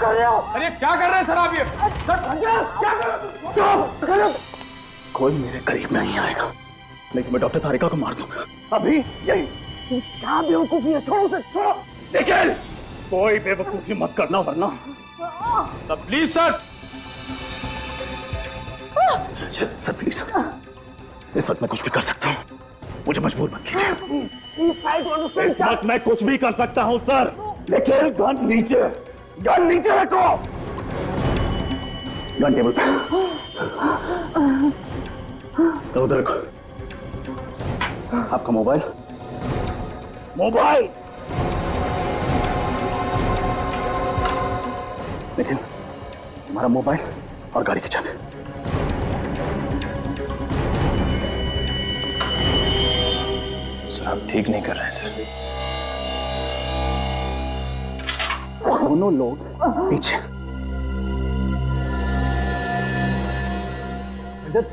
कर रहे हो? अरे क्या कर रहे हैं सर आप ये? क्या कर रहे हो? कोई मेरे करीब नहीं आएगा, लेकिन मैं डॉक्टर तारिका को मार दूंगा अभी यही। क्या बेवकूफी है, छोड़ो उसे, छोड़ो। निखिल, कोई बेवकूफी मत करना वरना। Please sir. सर प्लीज, इस वक्त मैं कुछ भी कर सकता हूँ, मुझे मजबूर मत कीजिए। इस वक्त मैं कुछ भी कर सकता हूँ सर। निखिल, गन नीचे, गन नीचे रखो। गन टेबल पे, तो उधर रखो। आपका मोबाइल, मोबाइल। लेकिन हमारा मोबाइल और गाड़ी की चाबी। सर आप ठीक नहीं कर रहे हैं सर। दोनों लोग पीछे।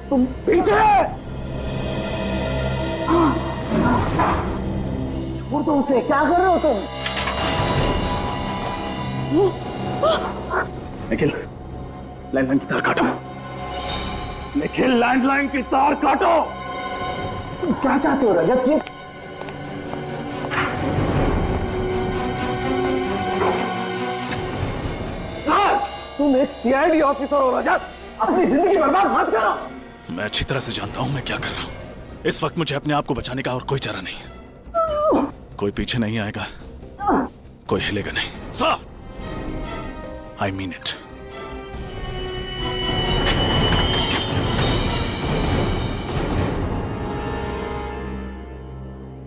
तुम पीछे। छोड़ दो उसे, क्या कर रहे हो तुम? निखिल, लैंडलाइन की तार काटो। निखिल, लैंडलाइन की तार काटो। तुम क्या चाहते हो रजत? ये सर, तुम एक सीआईडी ऑफिसर हो रजत, अपनी जिंदगी बर्बाद मत करो। मैं अच्छी तरह से जानता हूं मैं क्या कर रहा हूं। इस वक्त मुझे अपने आप को बचाने का और कोई चारा नहीं है। कोई पीछे नहीं आएगा, कोई हिलेगा नहीं। Sir, I mean it.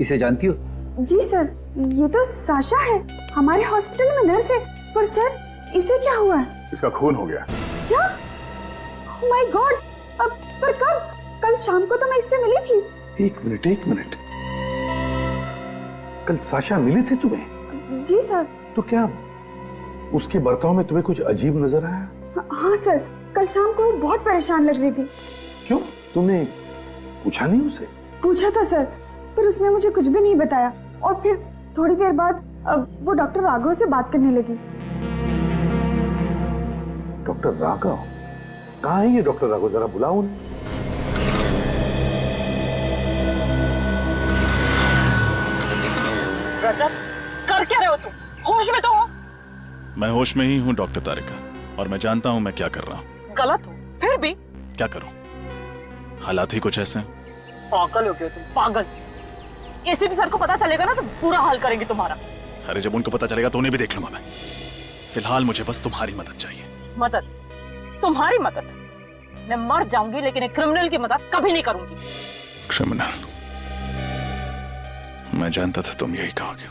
इसे जानती हो? जी सर, ये तो साशा है, हमारे हॉस्पिटल में नर्स है। पर सर, इसे क्या हुआ है? इसका खून हो गया। क्या? Oh my God! अब पर कब? कल शाम को तो मैं इससे मिली थी। एक मिनट, कल साशा मिली थी तुम्हें? जी सर। तो क्या उसके बर्ताव में तुम्हें कुछ अजीब नजर आया? हाँ सर, कल शाम को वो बहुत परेशान लग रही थी। क्यों, तुमने पूछा नहीं उसे? पूछा था सर, पर उसने मुझे कुछ भी नहीं बताया। और फिर थोड़ी देर बाद वो डॉक्टर राघव से बात करने लगी। डॉक्टर राघव? कहाँ है ये डॉक्टर राघव? जरा बुलाओ उन्हें। रजत, कर क्या रहे हो तुम? होश में तो हो? मैं होश में ही हूं डॉक्टर तारिका, और मैं जानता हूं मैं क्या कर रहा हूं। गलत हो, फिर भी? क्या करूं, हालात ही कुछ ऐसे हैं। पागल हो गए तुम, पागल। एसीपी सर को पता चलेगा ना तो बुरा हाल करेंगे तुम्हारा। अरे जब उनको पता चलेगा तो उन्हें भी देख लूंगा मैं। फिलहाल मुझे बस तुम्हारी मदद चाहिए। मदद? तुम्हारी मदद? मैं मर जाऊंगी लेकिन एक क्रिमिनल की मदद कभी नहीं करूंगी। क्रिमिनल? मैं जानता था तुम यही कहोगे।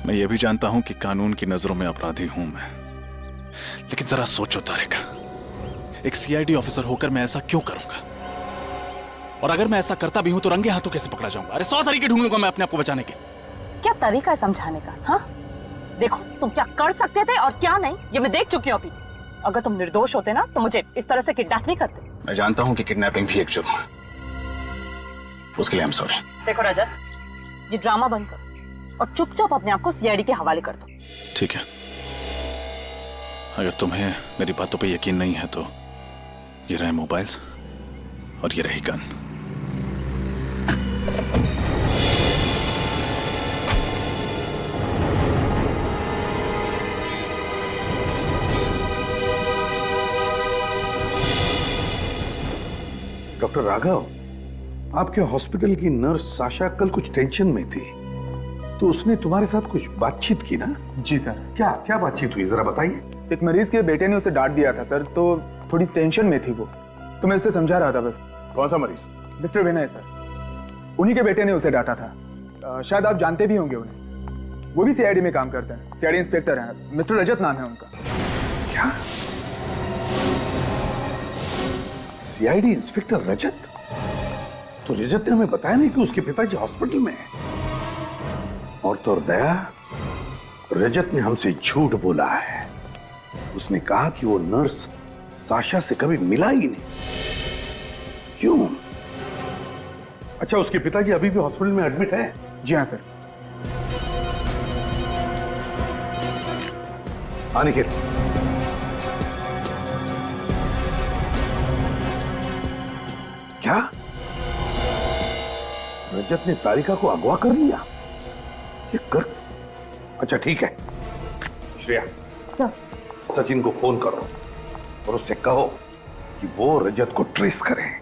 मैं ये भी जानता हूं कि कानून की नजरों में अपराधी हूं मैं, लेकिन जरा सोचो तारिका, एक सीआईडी ऑफिसर होकर मैं ऐसा क्यों करूंगा? और अगर मैं ऐसा करता भी हूं तो रंगे हाथों कैसे पकड़ा जाऊंगा? अरे 100 तरीके ढूंढ लूंगा मैं अपने आप को बचाने के। क्या तरीका है समझाने का? हाँ, देखो तुम क्या कर सकते थे और क्या नहीं ये मैं देख चुकी हूँ अभी। अगर तुम निर्दोष होते ना तो मुझे इस तरह से किडनैप नहीं करते। मैं जानता हूं कि किडनैपिंग भी एक जुर्म है, उसके लिए आई एम सॉरी। देखो रजत, ये ड्रामा बंद करो और चुपचाप अपने आप को सीआईडी के हवाले कर दो। ठीक है, अगर तुम्हें मेरी बातों पे यकीन नहीं है तो ये रहे मोबाइल्स और ये रही गन। डॉक्टर राघव, आपके हॉस्पिटल की नर्स साशा कल कुछ टेंशन में थी, तो उसने तुम्हारे साथ कुछ बातचीत की ना? जी सर। क्या क्या बातचीत हुई, जरा बताइए। एक मरीज के बेटे ने उसे डांट दिया था सर, तो थोड़ी टेंशन में थी वो, तो मैं उसे समझा रहा था बस। कौन सा मरीज? मिस्टर विनय सर, उन्हीं के बेटे ने उसे डांटा था। शायद आप जानते भी होंगे उन्हें, वो भी सीआईडी में काम करते हैं, सीआईडी इंस्पेक्टर हैं, मिस्टर रजत नाम है उनका। क्या? सीआईडी इंस्पेक्टर रजत? तो रजत ने हमें बताया नहीं कि उसके पिताजी हॉस्पिटल में हैं। और तो और दया, रजत ने हमसे झूठ बोला है। उसने कहा कि वो नर्स साशा से कभी मिला ही नहीं। क्यों? अच्छा, उसके पिताजी अभी भी हॉस्पिटल में एडमिट है? जी हाँ सर। निखिल, क्या रजत ने तारिका को अगवा कर लिया? ये कर, अच्छा ठीक है। श्रेया, सर, सचिन को फोन करो और उससे कहो कि वो रजत को ट्रेस करे।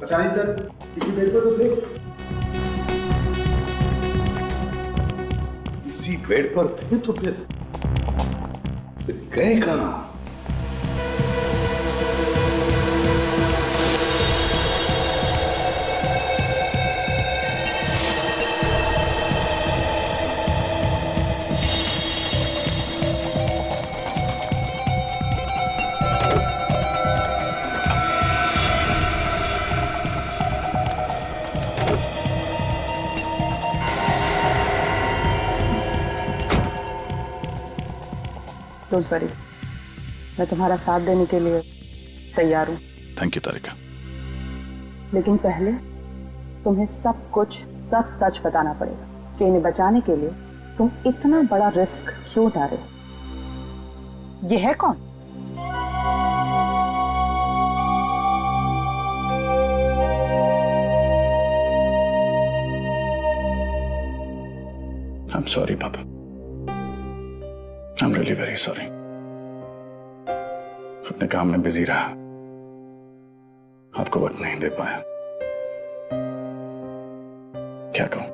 पता नहीं सर, इसी बेड पर तो थे। इसी बेड पर थे तो फिर गए कहां? डोंट वरी, मैं तुम्हारा साथ देने के लिए तैयार हूँ। थैंक यू तारिका। लेकिन पहले तुम्हें सब कुछ सच सच बताना पड़ेगा कि इन्हें बचाने के लिए तुम इतना बड़ा रिस्क क्यों उठा रहे हो। ये है कौन? I'm sorry, Papa. I'm really very sorry. अपने काम में बिजी रहा, आपको वक्त नहीं दे पाया। क्या कहूं,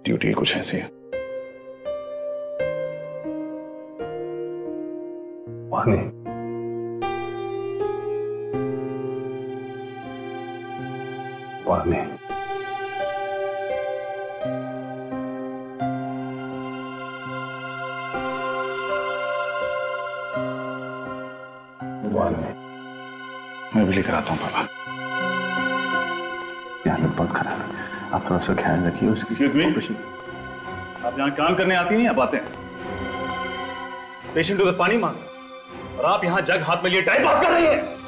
ड्यूटी कुछ ऐसी है। वानी, वानी, मैं भी लेकर आता हूँ पापा। हालत बहुत खराब है, आप थोड़ा सा ख्याल रखिए। एक्सक्यूज मी, आप यहाँ काम करने आती हैं या बातें? पेशेंट उधर पानी मांग और आप यहाँ जग हाथ में लिए टाइम पास कर रही है।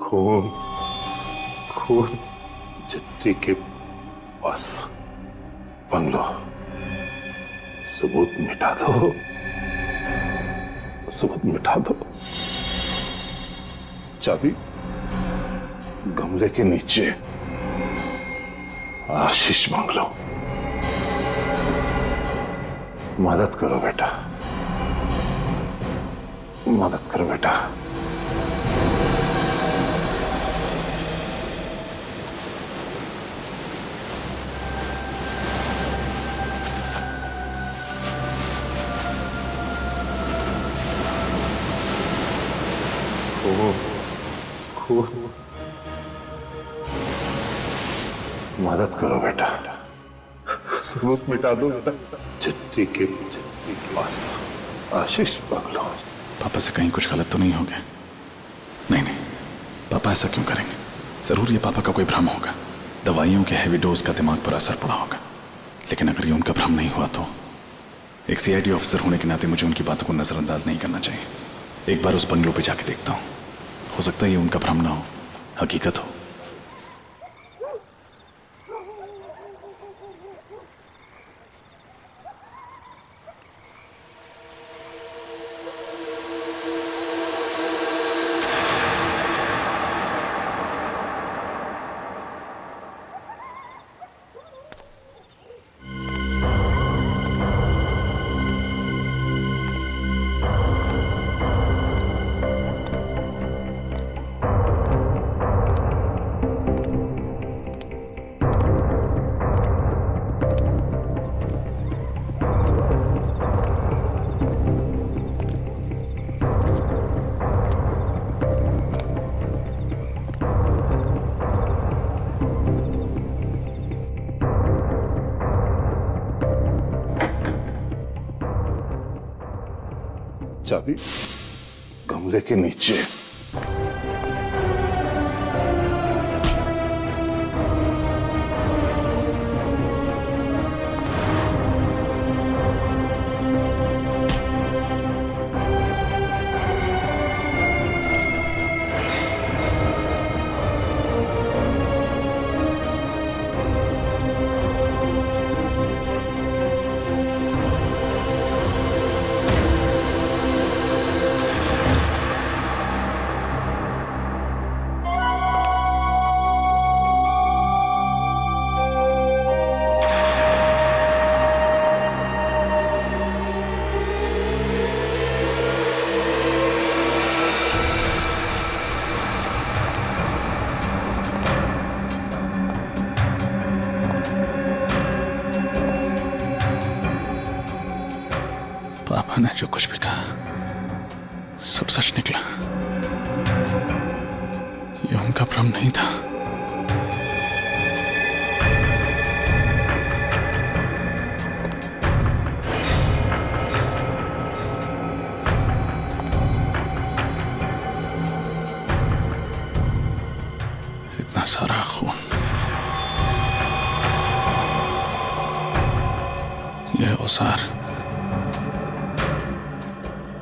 खून, खून जट्टी के पास बंगलो, सबूत मिटा दो, सबूत मिटा दो। चाबी गमले के नीचे, आशीष बंगलो। मदद करो बेटा, मदद करो बेटा। खून, मदद करो बेटा, सबूत मिटा दो बेटा। चिट्ठी के पास आशीष बंगलो। पापा से कहीं कुछ गलत तो नहीं हो गया? नहीं नहीं, पापा ऐसा क्यों करेंगे? जरूर ये पापा का कोई भ्रम होगा, दवाइयों के हैवी डोज का दिमाग पर असर पड़ा होगा। लेकिन अगर ये उनका भ्रम नहीं हुआ तो एक सीआईडी ऑफिसर होने के नाते मुझे उनकी बातों को नजरअंदाज नहीं करना चाहिए। एक बार उस बंगलो पे जाके देखता हूँ, हो सकता है ये उनका भ्रम ना हो, हकीकत हो। चाबी गमले के नीचे। पापा ने जो कुछ भी कहा सब सच निकला। ये उनका भ्रम नहीं था। इतना सारा खून, ये औजार,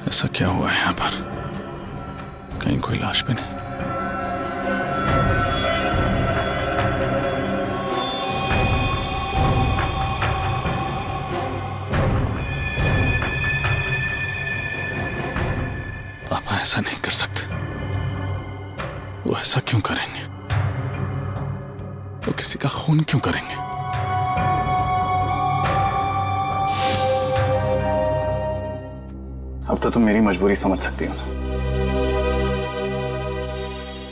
ऐसा क्या हुआ है यहाँ पर? कहीं कोई लाश भी नहीं। पापा ऐसा नहीं कर सकते। वो ऐसा क्यों करेंगे? वो किसी का खून क्यों करेंगे? अब तो तुम मेरी मजबूरी समझ सकती हो ना।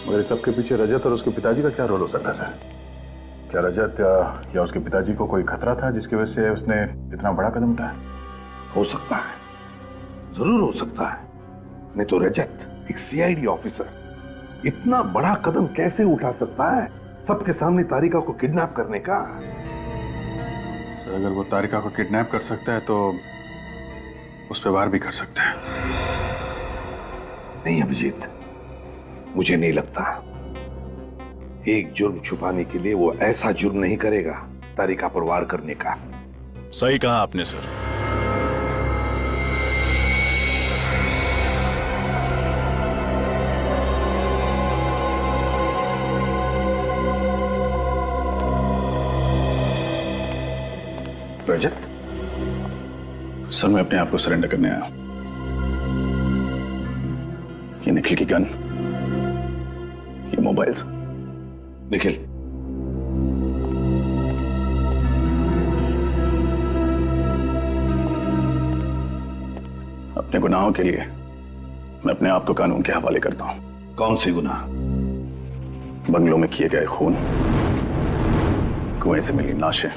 मगर इस सबके पीछे रजत और उसके पिताजी का क्या रोल हो सकता है सर? क्या रजत या उसके पिताजी को कोई खतरा था जिसकी वजह से उसने इतना बड़ा कदम उठाया? हो सकता है, जरूर हो सकता है। नहीं तो रजत, एक सीआईडी ऑफिसर, इतना बड़ा कदम कैसे उठा सकता है सबके सामने तारिका को किडनैप करने का? सर अगर वो तारिका को किडनैप कर सकता है तो उस पर वार भी कर सकता है। नहीं अभिजीत, मुझे नहीं लगता। एक जुर्म छुपाने के लिए वो ऐसा जुर्म नहीं करेगा तारिका पर वार करने का। सही कहा आपने सर। रजत, सर मैं अपने आप को सरेंडर करने आया हूं। ये निखिल की गन, ये मोबाइल्स। निखिल, अपने गुनाहों के लिए मैं अपने आप को कानून के हवाले करता हूं। कौन से गुनाह? बंगलों में किए गए खून, कुएं से मिली लाशें,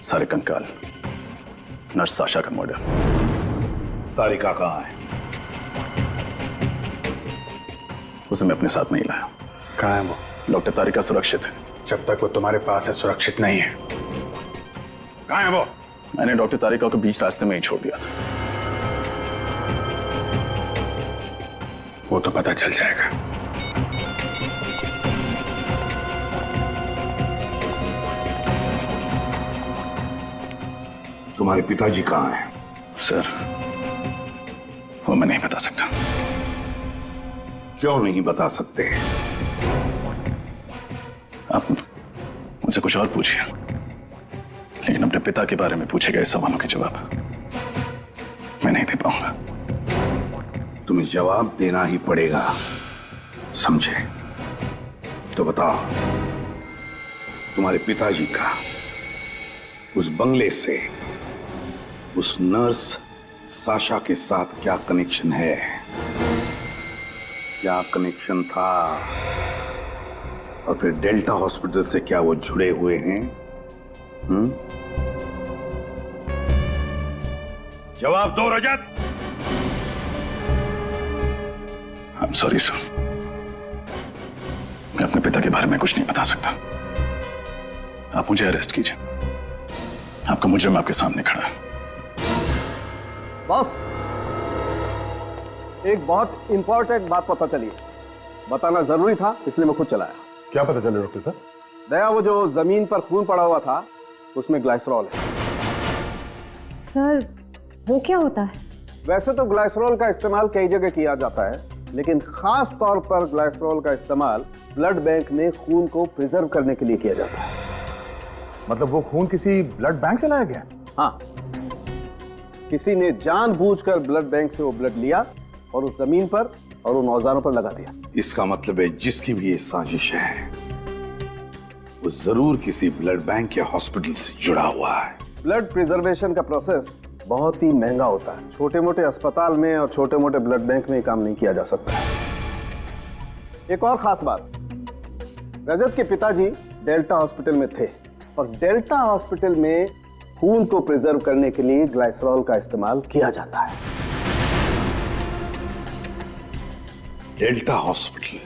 सारे कंकाल, नर्स साशा का मर्डर। तारिका कहाँ है? उसे मैं अपने साथ नहीं लाया। कहाँ है वो? डॉक्टर तारिका सुरक्षित है। जब तक वो तुम्हारे पास है सुरक्षित नहीं है। कहाँ है वो? मैंने डॉक्टर तारिका को बीच रास्ते में ही छोड़ दिया था। वो तो पता चल जाएगा। तुम्हारे पिताजी कहाँ हैं? सर वो मैं नहीं बता सकता। क्यों नहीं बता सकते? आप मुझसे कुछ और पूछिए, लेकिन अपने पिता के बारे में पूछे गए सवालों के जवाब मैं नहीं दे पाऊंगा। तुम्हें जवाब देना ही पड़ेगा, समझे? तो बताओ, तुम्हारे पिताजी का उस बंगले से उस नर्स साशा के साथ क्या कनेक्शन है? क्या कनेक्शन था? और फिर डेल्टा हॉस्पिटल से क्या वो जुड़े हुए हैं? जवाब दो रजत। आई एम सॉरी सर, मैं अपने पिता के बारे में कुछ नहीं बता सकता। आप मुझे अरेस्ट कीजिए, आपका मुजरिम आपके सामने खड़ा है। बॉस, एक बहुत इंपॉर्टेंट बात पता चली है, बताना जरूरी था इसलिए मैं खुद चलाया। क्या पता चले डॉक्टर साहब? दया, वो जो जमीन पर खून पड़ा हुआ था उसमें ग्लाइसरॉल है। सर वो क्या होता है? वैसे तो ग्लाइसरॉल का इस्तेमाल कई जगह किया जाता है, लेकिन खास तौर पर ग्लाइसरॉल का इस्तेमाल ब्लड बैंक में खून को प्रिजर्व करने के लिए किया जाता है। मतलब वो खून किसी ब्लड बैंक से लाया गया? हाँ, किसी ने जानबूझकर ब्लड बैंक से वो ब्लड लिया और उस जमीन पर और उन औजारों पर लगा दिया। इसका मतलब है जिसकी भी ये साजिश है वो जरूर किसी ब्लड बैंक या हॉस्पिटल से जुड़ा हुआ है। ब्लड प्रिजर्वेशन का प्रोसेस बहुत ही महंगा होता है। छोटे मोटे अस्पताल में और छोटे मोटे ब्लड बैंक में काम नहीं किया जा सकता। एक और खास बात, रजत के पिताजी डेल्टा हॉस्पिटल में थे और डेल्टा हॉस्पिटल में खून को प्रिजर्व करने के लिए ग्लाइसरॉल का इस्तेमाल किया जाता है। Delta hospital.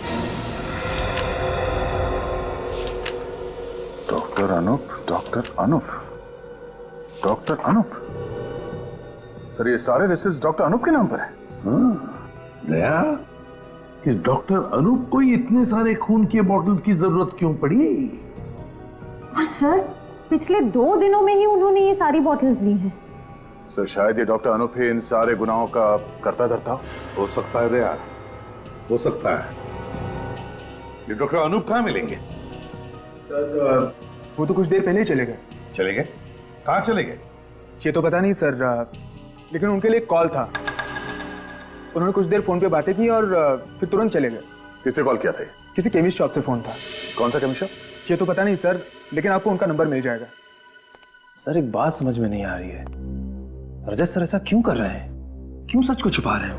Doctor Anoop, doctor Anoop, doctor Anoop. Sir ये सारे रिसर्च डॉक्टर अनूप के नाम पर है? दया, इस डॉक्टर अनूप को इतने सारे खून के बॉटल्स की जरूरत क्यों पड़ी? और सर पिछले 2 दिनों में ही उन्होंने ये सारी बॉटल्स ली हैं। सर शायद ये डॉक्टर अनूप ही इन सारे गुनाहों का करता धरता हो सकता है दया, हो सकता है। ये डॉक्टर अनूप कहाँ मिलेंगे? सर वो तो कुछ देर पहले ही चले गए। चले गए? कहाँ चले गए? ये तो पता नहीं सर, लेकिन उनके लिए कॉल था। उन्होंने कुछ देर फोन पे बातें की और फिर तुरंत चले गए। किसने कॉल किया था? किसी केमिस्ट शॉप से फोन था। कौन सा केमिस्ट शॉप? ये तो पता नहीं सर, लेकिन आपको उनका नंबर मिल जाएगा। सर एक बात समझ में नहीं आ रही है, रजत सर ऐसा क्यों कर रहे हैं? क्यों सच को छुपा रहे हो?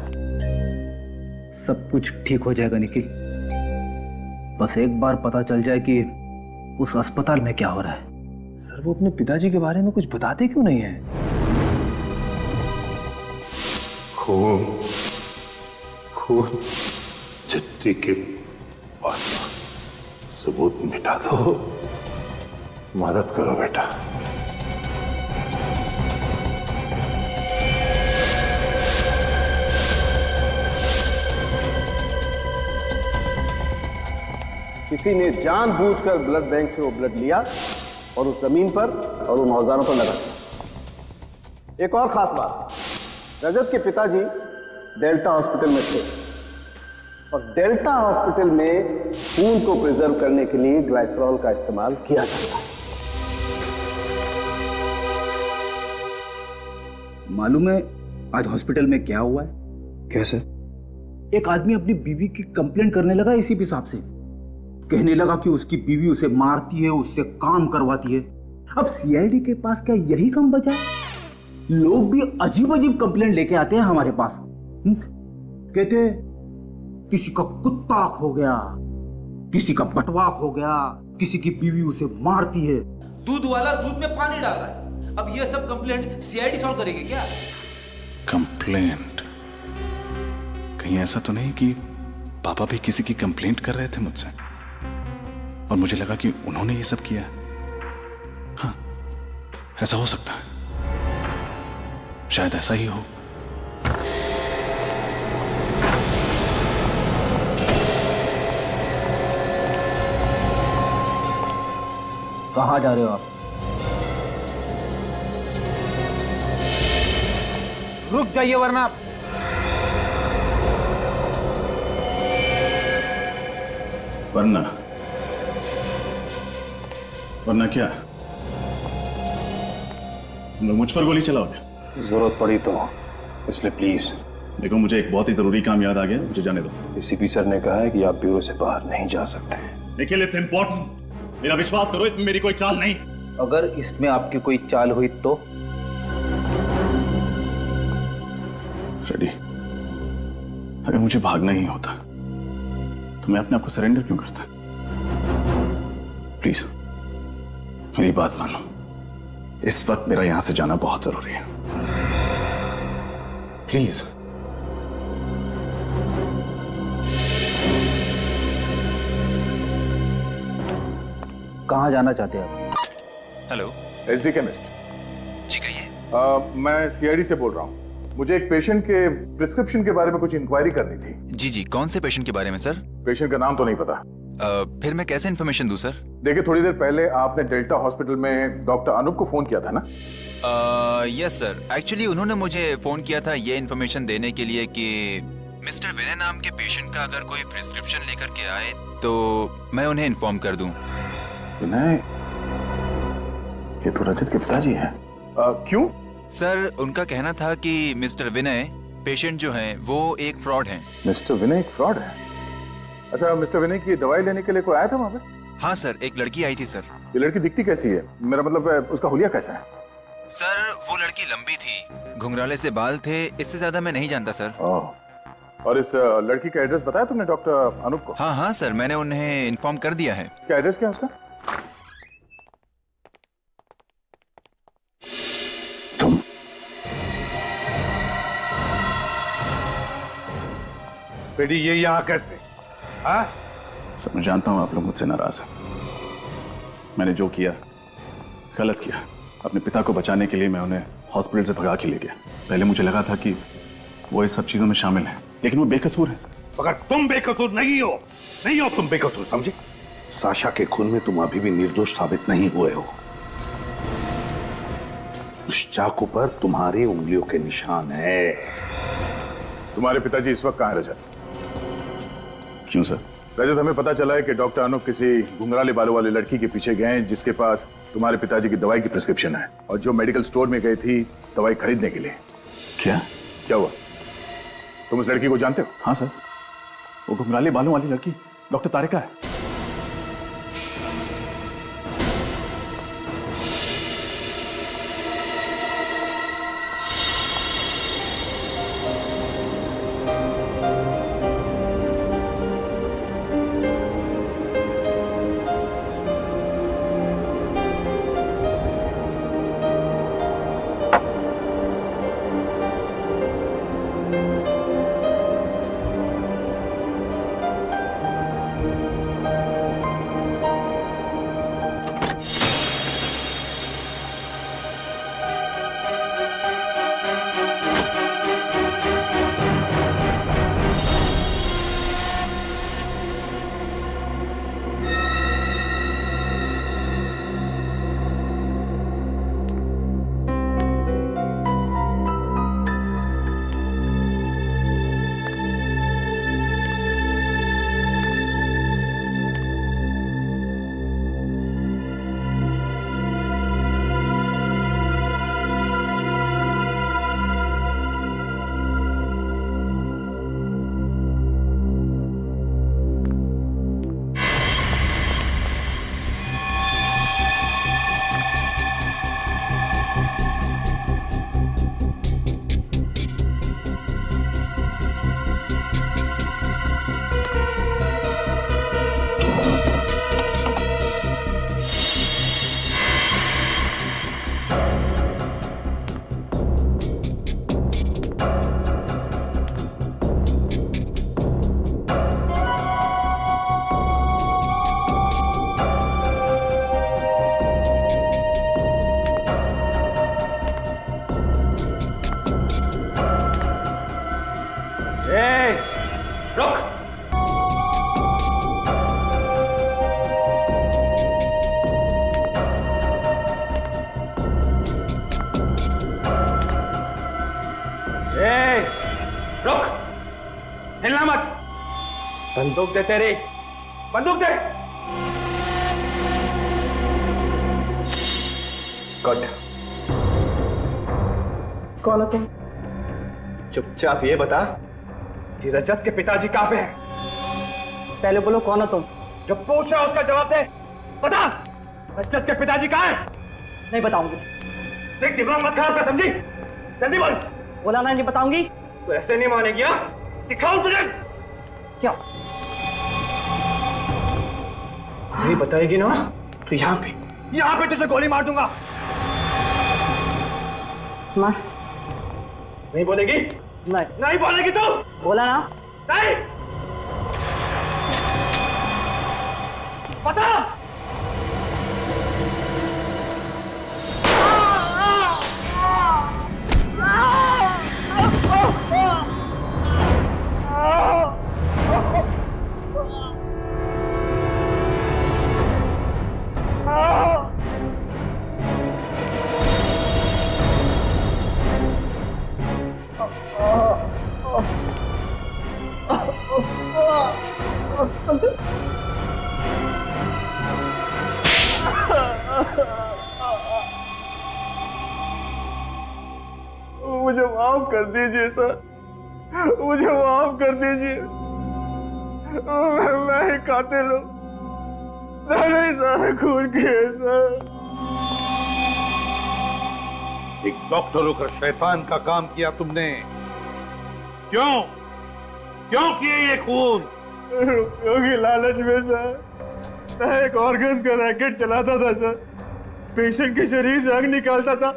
सब कुछ ठीक हो जाएगा निखिल, बस एक बार पता चल जाए कि उस अस्पताल में क्या हो रहा है। सर वो अपने पिताजी के बारे में कुछ बताते क्यों नहीं है? खून, खून चिट्ठी के पास सबूत मिटा दो। मदद करो बेटा। किसी ने जानबूझकर ब्लड बैंक से वो ब्लड लिया और उस जमीन पर और उन औजारों पर लगा दिया। एक और खास बात, रजत के पिताजी डेल्टा हॉस्पिटल में थे और डेल्टा हॉस्पिटल में खून को प्रिजर्व करने के लिए ग्लाइसरॉल का इस्तेमाल किया जाता है। मालूम है आज हॉस्पिटल में क्या हुआ है? कैसे? एक आदमी अपनी बीवी की कंप्लेंट करने लगा इसी हिसाब से। कहने लगा कि उसकी बीवी उसे मारती है, उससे काम करवाती है। अब सीआईडी के पास क्या यही काम बचा है? लोग भी अजीब अजीब कंप्लेंट लेके आते हैं हमारे पास। कहते किसी का कुत्ता खो गया, किसी का बटवा खो गया, किसी की बीवी उसे मारती है। दूध वाला दूध में पानी डाल रहा है। अब ये सब कंप्लेंट सीआईडी सॉल्व करेगी क्या? कंप्लेंट? कहीं ऐसा तो नहीं कि पापा भी किसी की कंप्लेंट कर रहे थे मुझसे और मुझे लगा कि उन्होंने ये सब किया? हाँ, ऐसा हो सकता है, शायद ऐसा ही हो। कहाँ जा रहे हो आप? रुक जाइए वरना वरना वरना क्या? तुम लोग मुझ पर गोली चलाओगे? जरूरत पड़ी तो, इसलिए प्लीज। देखो मुझे एक बहुत ही जरूरी काम याद आ गया, मुझे जाने दो। एसीपी सर ने कहा है कि आप ब्यूरो से बाहर नहीं जा सकते हैं। निखिल, इट्स इंपॉर्टेंट, मेरा विश्वास करो, इसमें मेरी कोई चाल नहीं। अगर इसमें आपकी कोई चाल हुई तो? रेडी, अगर मुझे भागना ही होता तो मैं अपने आप को सरेंडर क्यों करता? प्लीज मेरी बात मानो, इस वक्त मेरा यहां से जाना बहुत जरूरी है। प्लीज। कहाँ जाना चाहते हैं आप? Hello, SD chemist. जी कहिए। मैं सीआईडी से बोल रहा हूँ। मुझे एक पेशेंट के प्रिस्क्रिप्शन के बारे में कुछ इंक्वायरी करनी थी। जी जी, कौन से पेशेंट के बारे में सर? पेशेंट का नाम तो नहीं पता। फिर मैं कैसे इन्फॉर्मेशन दूं सर? देखिए, थोड़ी देर पहले आपने डेल्टा हॉस्पिटल में डॉक्टर अनूप को फोन किया था ना? यस सर, एक्चुअली उन्होंने मुझे फोन किया था ये इन्फॉर्मेशन देने के लिए कि मिस्टर विनय नाम के पेशेंट का अगर कोई प्रिस्क्रिप्शन लेकर के आए तो मैं उन्हें इन्फॉर्म कर दूं। विनय, ये तो रजत के पिताजी हैं। क्यों? सर, उनका कहना था कि मिस्टर विनय पेशेंट जो हैं वो एक फ्रॉड हैं। मिस्टर विनय एक फ्रॉड है? अच्छा, मिस्टर विनय की दवाई लेने के लिए कोई आया था वहां पे? हाँ सर, एक लड़की आई थी सर। ये लड़की दिखती कैसी है? मेरा मतलब उसका हुलिया कैसा है? सर, वो लड़की लंबी थी, घुंघराले से बाल थे, इससे ज्यादा मैं नहीं जानता सर। और इस लड़की का एड्रेस बताया तुमने डॉक्टर अनूप को? हाँ हाँ सर, मैंने उन्हें इन्फॉर्म कर दिया है। क्या एड्रेस क्या है उसका? बेटी, ये यहाँ कैसे? हाँ? सर, मैं जानता हूं आप लोग मुझसे नाराज हैं। मैंने जो किया गलत किया। अपने पिता को बचाने के लिए मैं उन्हें हॉस्पिटल से भगा के ले गया। पहले मुझे लगा था कि वो इस सब चीजों में शामिल है, लेकिन वो बेकसूर है सर। मगर तुम बेकसूर नहीं हो, नहीं हो तुम बेकसूर, समझे? साशा के खून में तुम अभी भी निर्दोष साबित नहीं हुए हो। उस चाकू पर तुम्हारी उंगलियों के निशान है। तुम्हारे पिताजी इस वक्त कहाँ है रजत? क्यों सर? रजत, हमें पता चला है कि डॉक्टर अनूप किसी घुंघराले बालों वाली लड़की के पीछे गए हैं जिसके पास तुम्हारे पिताजी की दवाई की प्रिस्क्रिप्शन है, और जो मेडिकल स्टोर में गई थी दवाई खरीदने के लिए। क्या हुआ? तुम उस लड़की को जानते हो? हाँ सर, वो घुंघराले बालों वाली लड़की डॉक्टर तारिका है। हिलना मत। बंदूक दे तेरी, बंदूक दे। कट। कौन है तुम? चुपचाप ये बता कि रजत के पिताजी कहाँ पे हैं? पहले बोलो कौन है तुम? जो पूछ रहा है उसका जवाब दे। बता, रजत के पिताजी कहाँ हैं? नहीं बताऊंगी। देख, दिमाग मत खराब कर, समझी? जल्दी बोल। बोला ना, नहीं बताऊंगी। तो ऐसे नहीं मानेगी? हाँ, दिखाऊं तुझे। क्या नहीं बताएगी ना तो यहाँ पे तुझे गोली मार दूंगा। मार। नहीं बोलेगी? नहीं बोलेगी तू? बोला ना। नहीं। बता। मुझे माफ कर दीजिए सर, मुझे माफ कर दीजिए। मैं ही कातिल हूँ, मैंने ही सारा खून किया सर। एक डॉक्टर होकर शैतान का काम किया तुमने। क्यों क्यों किए ये खून? क्योंकि लालच में सर, मैं एक ऑर्गन्स का रैकेट चलाता था सर। पेशेंट के शरीर से अंग निकालता था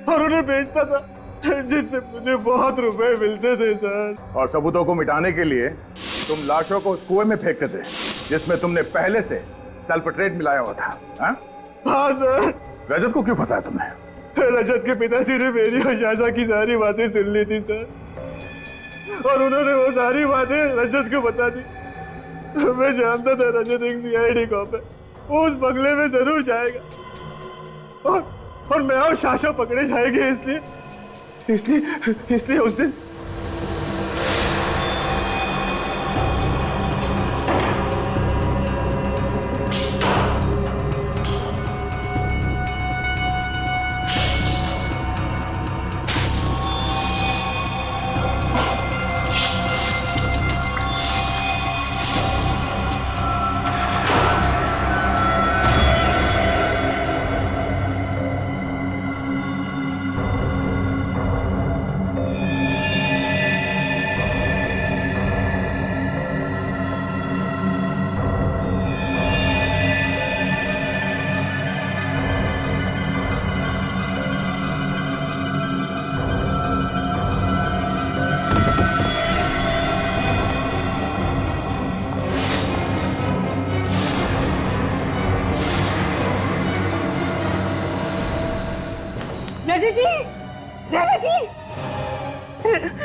और उन्हें बेचता था, जिससे मुझे बहुत रुपए मिलते थे सर। और सबूतों को मिटाने के लिए तुम लाशों को उस कुएं में फेंकते थे जिसमें तुमने पहले से सल्फेट्रेट मिलाया हुआ था। हाँ सर। रजत को क्यों फंसाया तुमने? रजत के पिताजी ने मेरी और शाशा की सारी बातें सुन ली थी सर, और उन्होंने वो सारी बातें रजत को बता दी। मैं जानता था रजत एक सीआईडी कॉप है, वो उस बंगले में जरूर जाएगा, और मैं और शाशा पकड़े जाएंगे। इसलिए उस दिन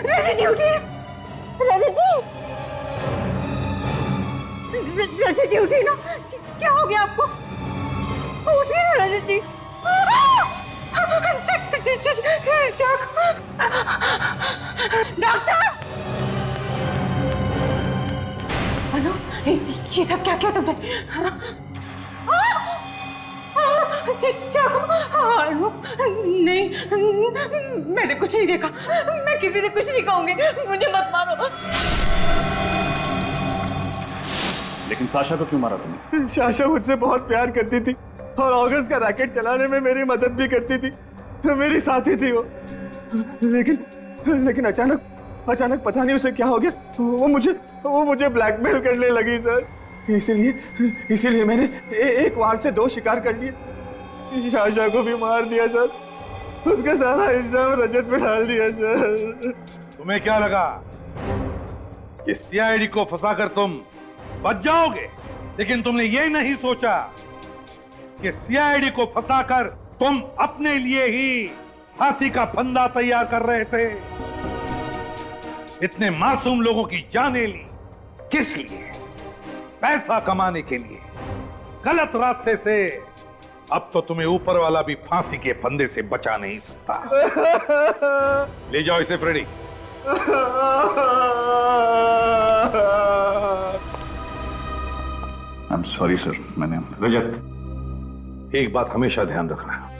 रजत जी उठिए, रजत जी उठिए ना, क्या हो गया आपको? उठिए ना रजत जी। डॉक्टर! अनु, ये सब क्या किया तुमने? नहीं, मैंने कुछ नहीं देखा, मैं किसी से कुछ नहीं कहूंगी, मुझे मत मारो। लेकिन साशा को क्यों मारा तुमने? शाशा मुझसे बहुत प्यार करती थी और ऑर्गन्स का रैकेट चलाने में मेरी मदद भी करती थी, मेरी साथी थी वो। लेकिन अचानक पता नहीं उसे क्या हो गया, वो मुझे ब्लैकमेल करने लगी सर। इसीलिए मैंने एक वार से 2 शिकार कर लिए। शाशा को भी मार दिया सर, उसका सारा इल्जाम रजत पे डाल दिया सर। तुम्हें क्या लगा कि सीआईडी को फंसाकर तुम बच जाओगे? लेकिन तुमने ये नहीं सोचा कि सीआईडी को फंसाकर तुम अपने लिए ही फांसी का फंदा तैयार कर रहे थे। इतने मासूम लोगों की जानें ली किस लिए? पैसा कमाने के लिए, गलत रास्ते से। अब तो तुम्हें ऊपर वाला भी फांसी के फंदे से बचा नहीं सकता। ले जाओ इसे Freddy. I am sorry sir, मैंने रजत, एक बात हमेशा ध्यान रखना,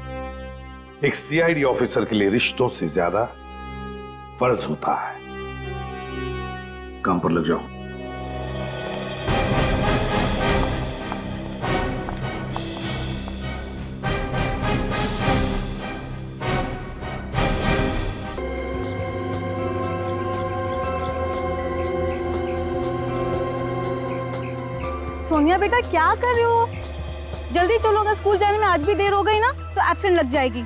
एक सीआईडी ऑफिसर के लिए रिश्तों से ज्यादा फर्ज होता है। काम पर लग जाओ। सोनिया बेटा, क्या कर रहे हो? जल्दी चलो, अगर स्कूल जाने में आज भी देर हो गई ना तो एब्सेंट लग जाएगी।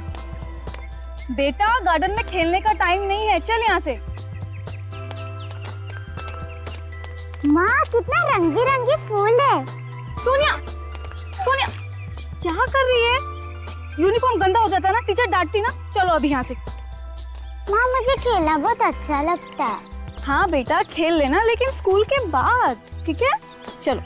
बेटा, गार्डन में खेलने का टाइम नहीं है, चल यहाँ से। माँ, कितना रंगी रंगी फूल है। सोनिया, क्या कर रही है? यूनिफॉर्म गंदा हो जाता है ना, टीचर डांटती ना। चलो अभी यहाँ से। माँ, मुझे खेलना बहुत अच्छा लगता है। हाँ बेटा, खेल लेना, लेकिन स्कूल के बाद, ठीक है? चलो।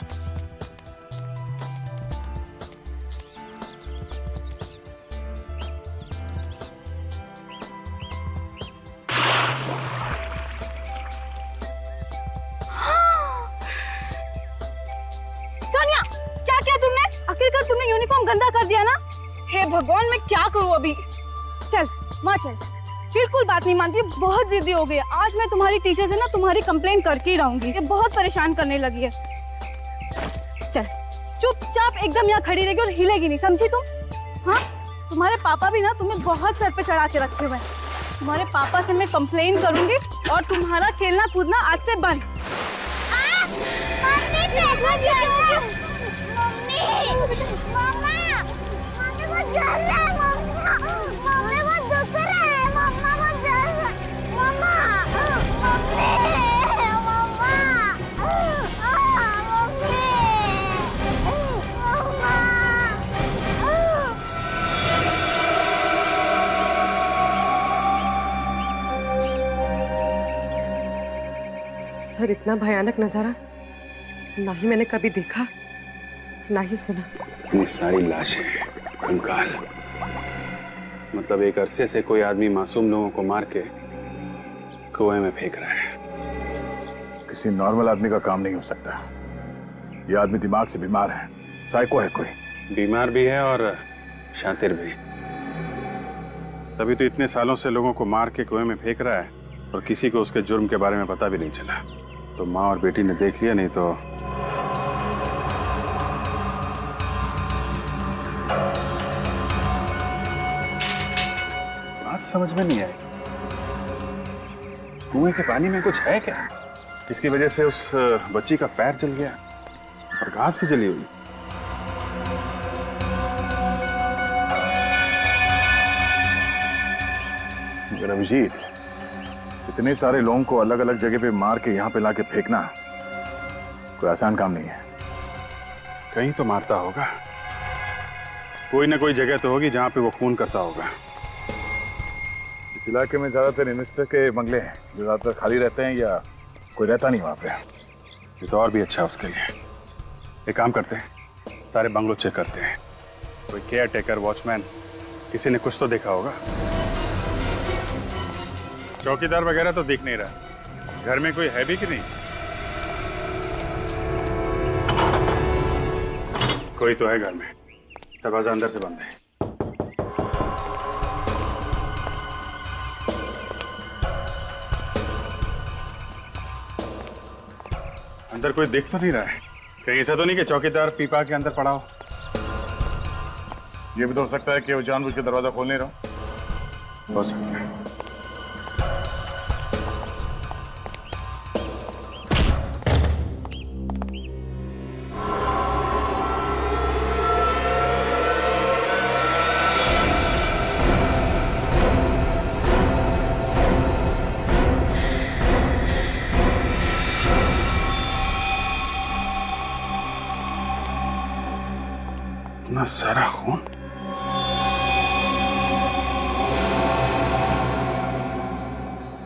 आखिरकार तुमने यूनिफॉर्म गंदा कर दिया ना। हे भगवान, मैं क्या करूं अभी? चल माँ, चल बिल्कुल बात नहीं मानती, बहुत जिद्दी हो गई है। आज मैं तुम्हारी टीचर से ना तुम्हारी कंप्लेंट करके ही रहूंगी, ये बहुत परेशान करने लगी है। चल चुपचाप एकदम यहाँ खड़ी रहेगी और हिलेगी नहीं, समझी तुम? हाँ, तुम्हारे पापा भी ना तुम्हें बहुत सर पे चढ़ा के रखे हुए हैं। तुम्हारे पापा से मैं कंप्लेन करूंगी और तुम्हारा खेलना कूदना आज से बंद। सर, इतना भयानक नजारा ना ही मैंने कभी देखा ना ही सुना। इतनी सारी लाशें, कंकाल, मतलब एक अरसे से कोई आदमी मासूम लोगों को मार के कुएं में फेंक रहा है। किसी नॉर्मल आदमी का काम नहीं हो सकता। ये आदमी दिमाग से बीमार है, साइको है कोई। बीमार भी है और शातिर भी। तभी तो इतने सालों से लोगों को मार के कुएं में फेंक रहा है और किसी को उसके जुर्म के बारे में पता भी नहीं चला। तो माँ और बेटी ने देख लिया, नहीं तो बात समझ में नहीं आई। कुएं के पानी में कुछ है क्या इसकी वजह से उस बच्ची का पैर जल गया और घास भी जली हुई? अभिजीत, इतने सारे लोगों को अलग अलग जगह पे मार के यहाँ पे लाके फेंकना कोई आसान काम नहीं है। कहीं तो मारता होगा, कोई ना कोई जगह तो होगी जहाँ पे वो खून करता होगा। इस इलाके में ज्यादातर इन्वेस्टर के बंगले हैं जो ज्यादातर खाली रहते हैं या कोई रहता नहीं वहाँ पे। ये तो और भी अच्छा है उसके लिए। एक काम करते हैं, सारे बंगलों चेक करते हैं। कोई केयर टेकर, वॉचमैन, किसी ने कुछ तो देखा होगा। चौकीदार वगैरह तो दिख नहीं रहा। घर में कोई है भी कि नहीं? कोई तो है घर में, दरवाजा अंदर से बंद है। अंदर कोई दिख तो नहीं रहा है। कहीं ऐसा तो नहीं कि चौकीदार पीपा के अंदर पड़ा हो? ये भी तो हो सकता है कि वो जानबूझ के दरवाजा खोल नहीं रहा। हो सकता है। इतना सारा खून।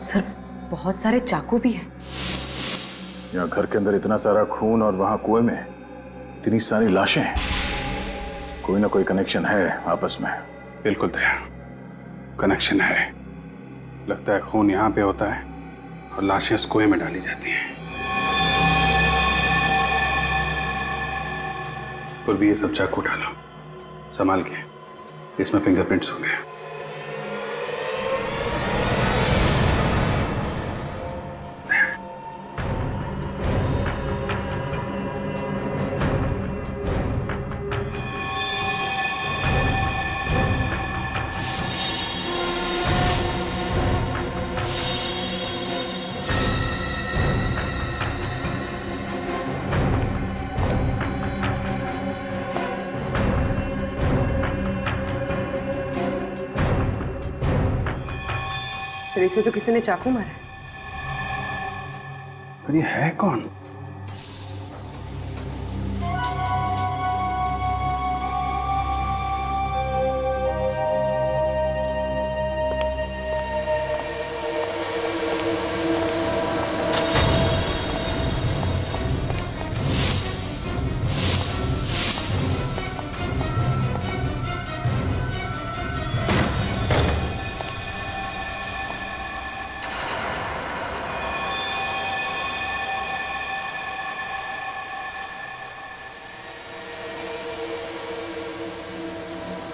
सर, बहुत सारे चाकू भी हैं। यहाँ घर के अंदर इतना सारा खून और वहां कुएं में इतनी सारी लाशें हैं। कोई ना कोई कनेक्शन है आपस में। बिल्कुल दया, कनेक्शन है। लगता है खून यहाँ पे होता है और लाशें उस कुएं में डाली जाती हैं। और भी ये सब चाकू डालो, संभाल के, इसमें फिंगरप्रिंट्स होंगे। फिर इसे तो किसी ने चाकू मारा है। पर ये है कौन?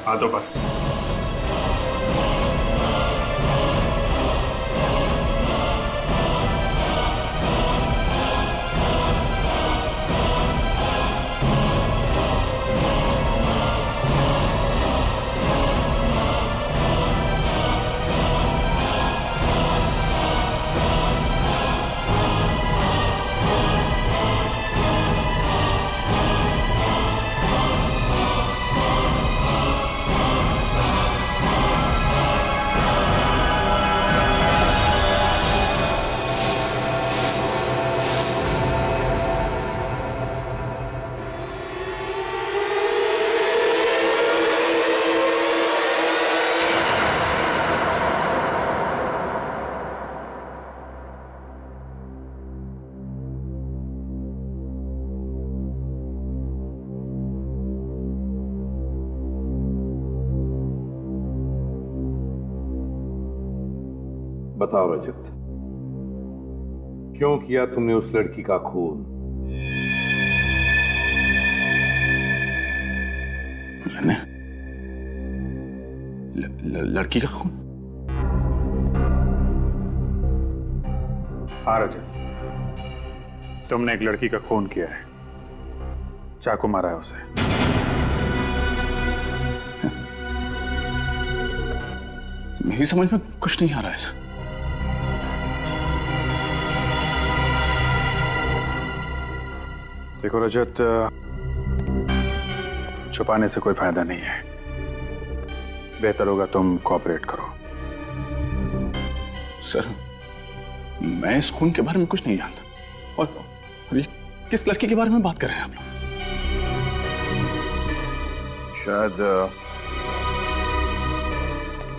हाथों पर। बताओ रजत, क्यों किया तुमने उस लड़की का खून? लड़की का खून? हाँ रजत, तुमने एक लड़की का खून किया है, चाकू मारा है उसे। मेरी समझ में कुछ नहीं आ रहा है सर। देखो रजत, छुपाने से कोई फायदा नहीं है। बेहतर होगा तुम कोऑपरेट करो। सर, मैं इस खून के बारे में कुछ नहीं जानता। और ये किस लड़की के बारे में बात कर रहे हैं आप लोग? शायद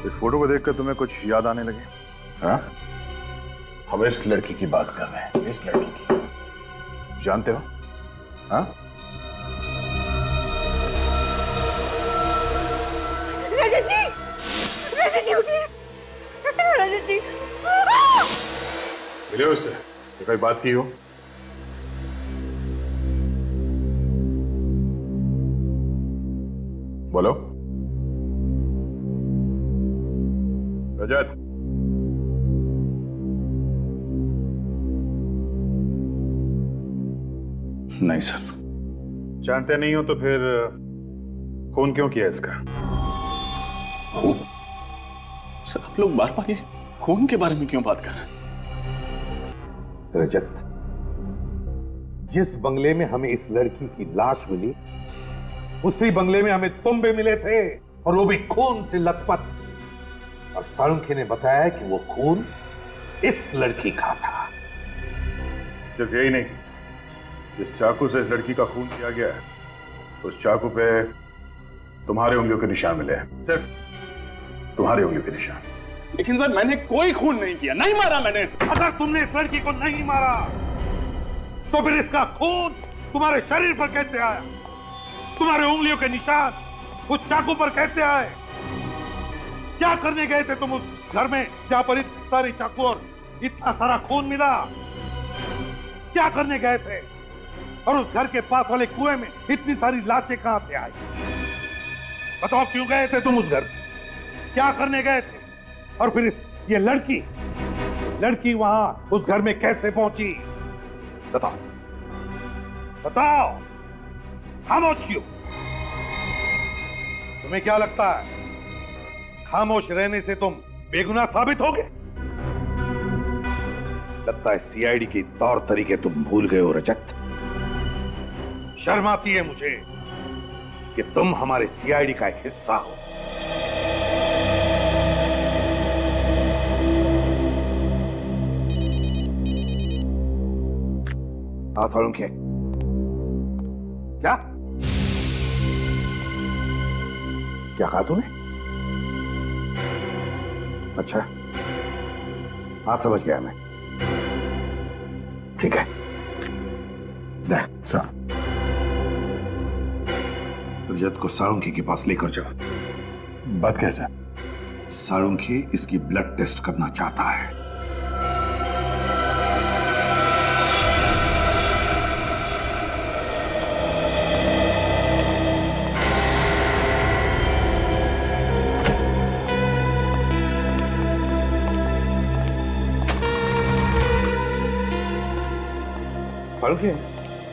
इस फोटो को देखकर तुम्हें कुछ याद आने लगे। हाँ, हम इस लड़की की बात कर रहे हैं। इस लड़की की जानते हो? हाँ, रजत जी, रजत जी उठिए, रजत जी। मिले उससे, कोई बात की हो? बोलो रजत। नहीं सर। जानते नहीं हो तो फिर खून क्यों किया इसका? खून? सर, आप लोग बार बार ये खून के बारे में क्यों बात कर रहे हैं? रजत, जिस बंगले में हमें इस लड़की की लाश मिली, उसी बंगले में हमें तुम भी मिले थे, और वो भी खून से लथपथ। और साळुंखे ने बताया कि वो खून इस लड़की का था। सिर्फ यही नहीं, जिस चाकू से इस लड़की का खून किया गया है, उस चाकू पे तुम्हारे उंगलियों के निशान मिले हैं। सिर्फ तुम्हारे उंगलियों के निशान। लेकिन सर, मैंने कोई खून नहीं किया, नहीं मारा मैंने इसे। अगर तुमने इस लड़की को नहीं मारा, तो फिर इसका खून तुम्हारे शरीर पर कैसे आया? तुम्हारे उंगलियों के निशान उस चाकू पर कैसे आए? क्या करने गए थे तुम उस घर में जहां पर इतने सारे चाकू और इतना सारा खून मिला? क्या करने गए थे? और उस घर के पास वाले कुएं में इतनी सारी लाशें कहां से आई? बताओ, क्यों गए थे तुम उस घर? क्या करने गए थे? और फिर ये लड़की वहां उस घर में कैसे पहुंची? बताओ, बताओ। खामोश क्यों? तुम्हें क्या लगता है खामोश रहने से तुम बेगुनाह साबित होगे? लगता है सीआईडी के तौर तरीके तुम भूल गए हो रजत। शर्म आती है मुझे कि तुम हमारे सीआईडी का एक हिस्सा हो। हाँ साळुंखे, क्या क्या कहा तूने? अच्छा, हाँ समझ गया मैं। ठीक है, सर, रजत को साळुंखे के पास लेकर जाओ। बात कैसे? साळुंखे इसकी ब्लड टेस्ट करना चाहता है। साळुंखे,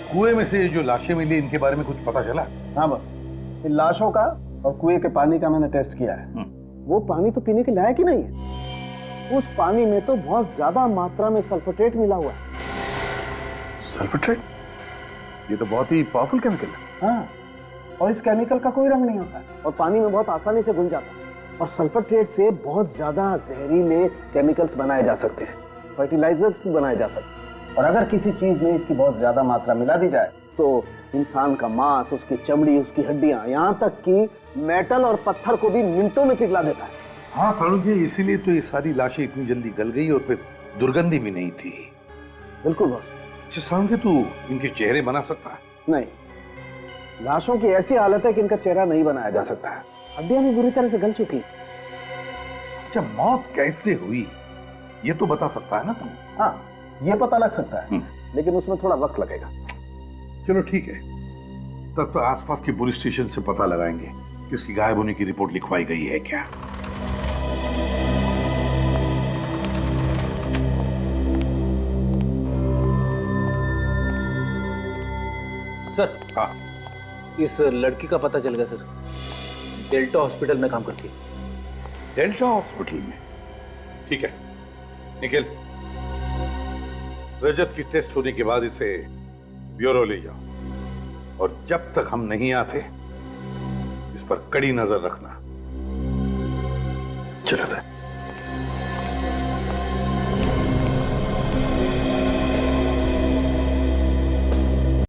कुएं में से जो लाशें मिली, इनके बारे में कुछ पता चला? हाँ बस, इन लाशों का और कुएं के पानी का मैंने टेस्ट किया है। वो पानी तो पीने के लायक ही नहीं है। उस पानी में तो बहुत ज्यादा मात्रा में सल्फेट मिला हुआ है। सल्फेट? ये तो बहुत ही पावरफुल केमिकल है। हाँ, और इस केमिकल का कोई रंग नहीं होता है और पानी में बहुत आसानी से घुल जाता है। और सल्फेट से बहुत ज्यादा जहरीले केमिकल्स बनाए जा सकते हैं, फर्टिलाइजर्स बनाए जा सकते हैं। और अगर किसी चीज में इसकी बहुत ज्यादा मात्रा मिला दी जाए तो इंसान का मांस, उसकी चमड़ी, उसकी हड्डियां, यहाँ तक कि मेटल और पत्थर को भी मिनटों में पिघला देता है। हाँ साळुंखे, इसीलिए तो ये सारी लाशें इतनी जल्दी गल गई और फिर दुर्गंधी भी नहीं थी। बिल्कुल बॉस। अच्छा साळुंखे, तू इनके चेहरे बना सकता है? नहीं, लाशों की ऐसी हालत है कि इनका चेहरा नहीं बनाया जा सकता है। हड्डियां भी बुरी तरह से गल चुकी। अच्छा, मौत कैसे हुई ये तो बता सकता है ना तुम? हाँ, ये पता लग सकता है, लेकिन उसमें थोड़ा वक्त लगेगा। चलो ठीक है, तब तो आसपास के पुलिस स्टेशन से पता लगाएंगे कि इसकी गायब होने की रिपोर्ट लिखवाई गई है क्या। सर, हाँ, इस लड़की का पता चल गया सर। डेल्टा हॉस्पिटल में काम करती है। डेल्टा हॉस्पिटल में? ठीक है, निखिल, रजत की टेस्ट होने के बाद इसे ब्यूरो ले जाओ, और जब तक हम नहीं आते इस पर कड़ी नजर रखना। चला था।